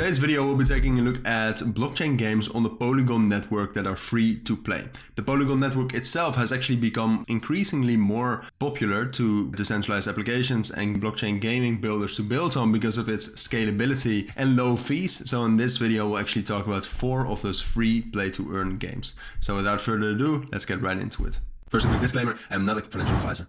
today's video, we'll be taking a look at blockchain games on the Polygon network that are free to play. The Polygon network itself has actually become increasingly more popular to decentralized applications and blockchain gaming builders to build on because of its scalability and low fees. So in this video, we'll actually talk about 4 of those free play-to-earn games. So without further ado, let's get right into it. First, a quick disclaimer, I'm not a financial advisor.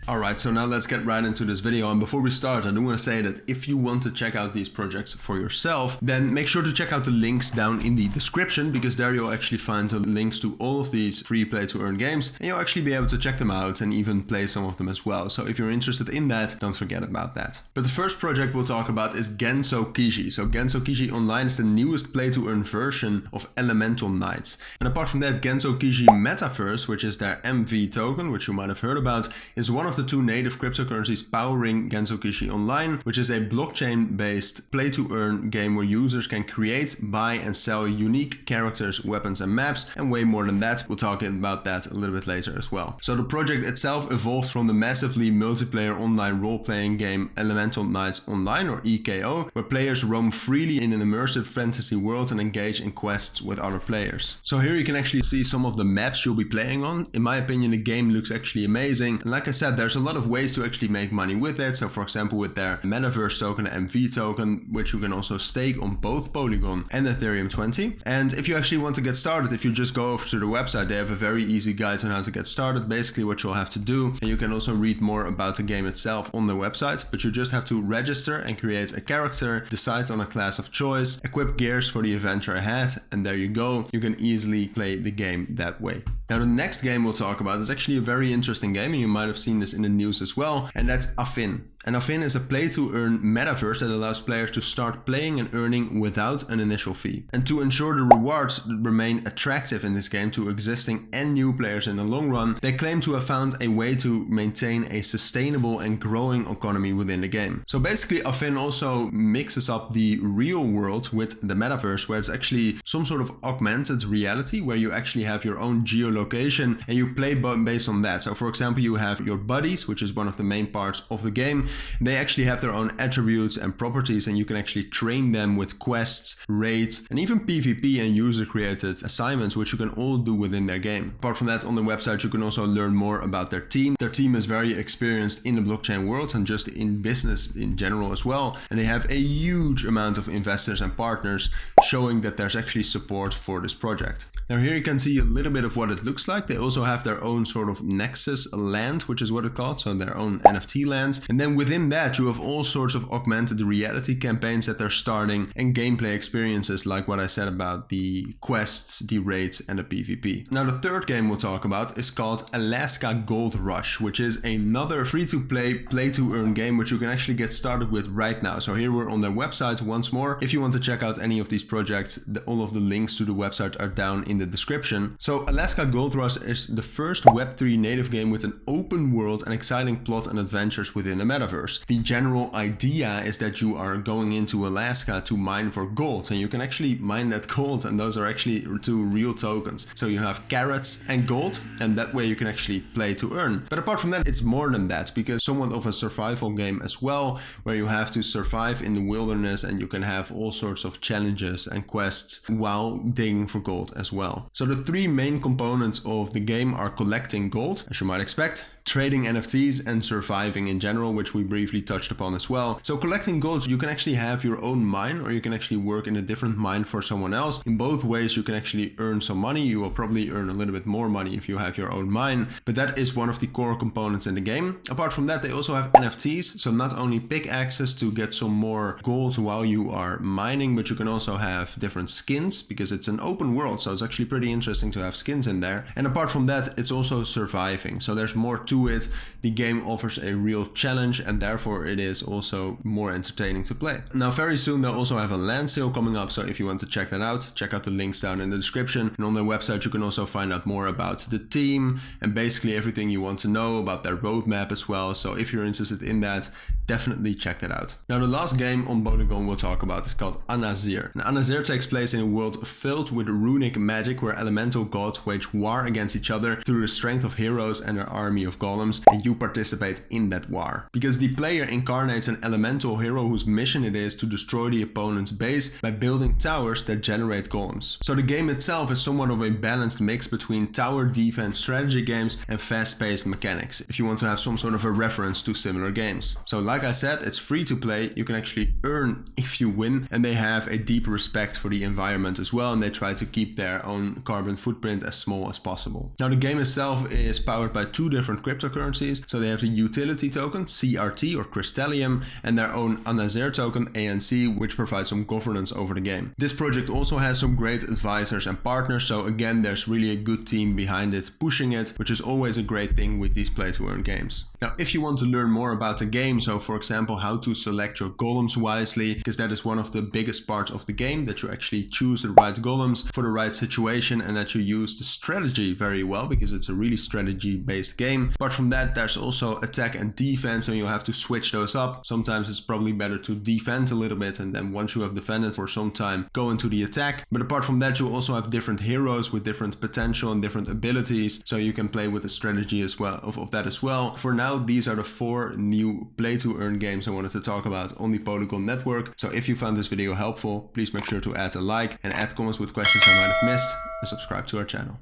Alright, so now let's get right into this video, and before we start I do want to say that if you want to check out these projects for yourself, then make sure to check out the links down in the description, because there you'll actually find the links to all of these free play to earn games, and you'll actually be able to check them out and even play some of them as well. So if you're interested in that, don't forget about that. But the first project we'll talk about is Genso Kiji. So Genso Kiji Online is the newest play to earn version of Elemental Knights. And apart from that, Genso Kiji Metaverse, which is their MV token, which you might have heard about, is one of the 2 native cryptocurrencies powering Genso Kiji Online, which is a blockchain-based play-to-earn game where users can create, buy and sell unique characters, weapons and maps, and way more than that. We'll talk about that a little bit later as well. So the project itself evolved from the massively multiplayer online role-playing game Elemental Knights Online, or EKO, where players roam freely in an immersive fantasy world and engage in quests with other players. So here you can actually see some of the maps you'll be playing on. In my opinion, the game looks actually amazing. And like I said, there's a lot of ways to actually make money with it. So for example, with their Metaverse token, MV token, which you can also stake on both Polygon and Ethereum 20. And if you actually want to get started, if you just go over to the website, they have a very easy guide on how to get started, basically what you'll have to do. And you can also read more about the game itself on the website, but you just have to register and create a character, decide on a class of choice, equip gears for the adventure ahead, and there you go. You can easily play the game that way. Now the next game we'll talk about is actually a very interesting game, and you might have seen this in the news as well, and that's Affin. And Affin is a play-to-earn metaverse that allows players to start playing and earning without an initial fee. And to ensure the rewards remain attractive in this game to existing and new players in the long run, they claim to have found a way to maintain a sustainable and growing economy within the game. So basically Affin also mixes up the real world with the metaverse, where it's actually some sort of augmented reality where you actually have your own geolocation and you play based on that. So for example, you have your buddies, which is one of the main parts of the game. They actually have their own attributes and properties, and you can actually train them with quests, raids, and even PvP and user-created assignments, which you can all do within their game. Apart from that, on the website you can also learn more about their team. Their team is very experienced in the blockchain world and just in business in general as well, and they have a huge amount of investors and partners, showing that there's actually support for this project. Now here you can see a little bit of what it looks like. They also have their own sort of Nexus land, which is what it's called, so their own NFT lands. And then within that you have all sorts of augmented reality campaigns that they're starting, and gameplay experiences like what I said about the quests, the raids and the PvP. Now the third game we'll talk about is called Alaska Gold Rush, which is another free-to-play play-to-earn game which you can actually get started with right now. So here we're on their website once more. If you want to check out any of these projects, all of the links to the website are down in the description. So Alaska Gold Rush is the first Web3 native game with an open world and exciting plot and adventures within the metaverse. The general idea is that you are going into Alaska to mine for gold, and you can actually mine that gold, and those are actually 2 real tokens. So you have carrots and gold, and that way you can actually play to earn. But apart from that, it's more than that, because somewhat of a survival game as well, where you have to survive in the wilderness and you can have all sorts of challenges and quests while digging for gold as well. So the 3 main components of the game are collecting gold, as you might expect, trading NFTs, and surviving in general, which we briefly touched upon as well. So collecting gold, you can actually have your own mine, or you can actually work in a different mine for someone else. In both ways you can actually earn some money. You will probably earn a little bit more money if you have your own mine, but that is one of the core components in the game. Apart from that, they also have NFTs, so not only pickaxes to get some more gold while you are mining, but you can also have different skins, because it's an open world, so it's actually pretty interesting to have skins in there. And apart from that, it's also surviving, so there's more to it. The game offers a real challenge, and therefore it is also more entertaining to play. Now very soon they'll also have a land sale coming up, so if you want to check that out, check out the links down in the description. And on their website you can also find out more about the team and basically everything you want to know about their roadmap as well. So if you're interested in that, definitely check that out. Now the last game on Polygon we'll talk about is called Anazir. And Anazir takes place in a world filled with runic magic, where elemental gods wage war against each other through the strength of heroes and their army of golems, and you participate in that war. Because the player incarnates an elemental hero whose mission it is to destroy the opponent's base by building towers that generate golems. So the game itself is somewhat of a balanced mix between tower defense strategy games and fast-paced mechanics, if you want to have some sort of a reference to similar games. So like I said, it's free to play, you can actually earn if you win, and they have a deep respect for the environment as well, and they try to keep their own carbon footprint as small as possible. Now the game itself is powered by two different cryptocurrencies, so they have the utility token, CRT or Crystallium, and their own Anazir token, ANC, which provides some governance over the game. This project also has some great advisors and partners, so again there's really a good team behind it pushing it, which is always a great thing with these play to earn games. Now if you want to learn more about the game, so for example how to select your golems wisely, because that is one of the biggest parts of the game, that you actually choose the right golems for the right situation and that you use the strategy very well, because it's a really strategy based game. Apart from that, there's also attack and defense, so you have to switch those up. Sometimes it's probably better to defend a little bit, and then once you have defended for some time, go into the attack. But apart from that, you also have different heroes with different potential and different abilities, so you can play with the strategy as well of that as well. For now, these are the 4 new play to earn games I wanted to talk about on the Polygon network. So if you found this video helpful, please make sure to add a like and add comments with questions I might have missed, and subscribe to our channel.